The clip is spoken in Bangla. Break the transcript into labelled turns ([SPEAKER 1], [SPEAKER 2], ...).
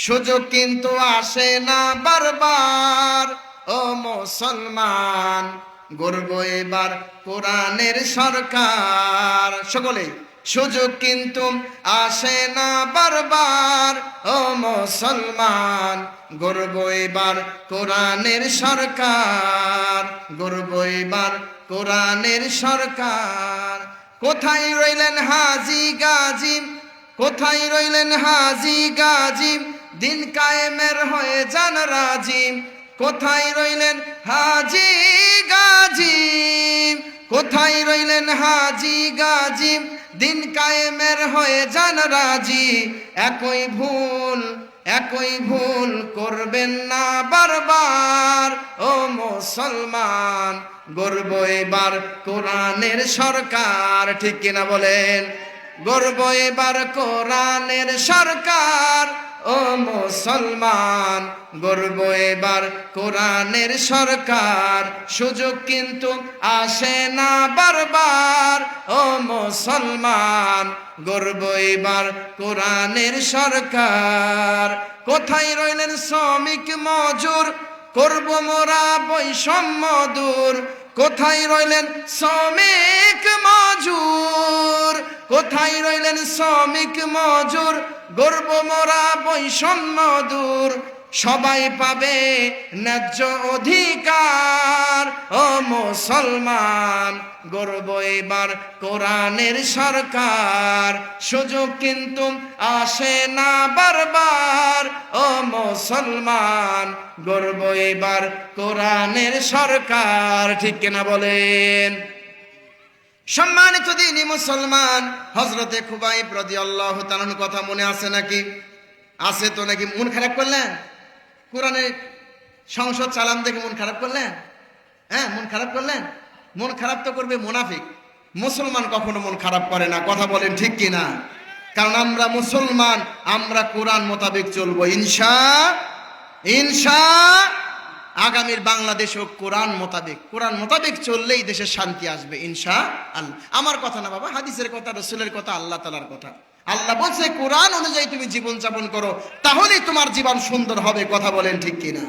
[SPEAKER 1] সুযোগ কিন্তু আসে না বারবার। ও মুসলমান, গর্ব এবার কোরআনের সরকার। সকলে, সুযোগ কিন্তু আসে না বারবার। ও মুসলমান, গর্ব এবার কোরআনের সরকার। গর্ব এবার কোরআনের সরকার। কোথায় রইলেন হাজি গাজী, কোথায় রইলেন হাজি গাজী, দিন কায়েমের হয়ে যান রাজি। কোথায় রইলেন হাজি গাজী, কোথায় রইলেন হাজি গাজী, দিন কায়েমের হয়ে যান রাজি। একই ভুল করবেন না বারবার। ও মুসলমান, গর্ব এবার কোরআনের সরকার। ঠিক কিনা বলেন? গর্ব এবার কোরআনের সরকার। ও মুসলমান, গর্ব এবার কোরআনের সরকার। সুযোগ কিন্তু আসে না বারবার। ও মুসলমান, গর্ব এবার কোরআনের সরকার। কোথায় রইলেন শ্রমিক মজুর, করব মোরা বৈষম্য দূর। কোথায় রইলেন শ্রমিক মজুর, কোথায় রইলেন শ্রমিক মজুর, গর্ব মোরা বৈষম্য দূর। সবাই পাবে ন্যায্য অধিকার। ও মুসলমান, গর্ব এবার কোরআনের সরকার। সুযোগ কিন্তু আসে না বারবার। ও মুসলমান, গর্ব এবার কোরআনের সরকার। ঠিক কিনা বলেন? সম্মানিত দিনী মুসলমান, হযরতে খুবাইব রাদিয়াল্লাহু তাআলার কথা মনে আছে নাকি? আছে তো নাকি? মন খারাপ করলেন? কোরআনের সংসদ চালান দেখে মন খারাপ করলেন? হ্যাঁ, মন খারাপ করলেন? মন খারাপ তো করবে মুনাফিক। মুসলমান কখনো মন খারাপ করে না। কথা বলেন ঠিক কিনা? কারণ আমরা মুসলমান, আমরা কোরআন মোতাবেক চলবো ইনশাআল্লাহ। আগামীর বাংলাদেশও কোরআন মোতাবেক চললেই দেশের শান্তি আসবে ইনশাআল্লাহ। আমার কথা না বাবা, হাদিসের কথা, রাসূলের কথা, আল্লাহ তাআলার কথা। আল্লাহ বলছে কোরআন অনুযায়ী তুমি জীবন যাপন করো, তাহলেই তোমার জীবন সুন্দর হবে। কথা বলেন ঠিক কিনা?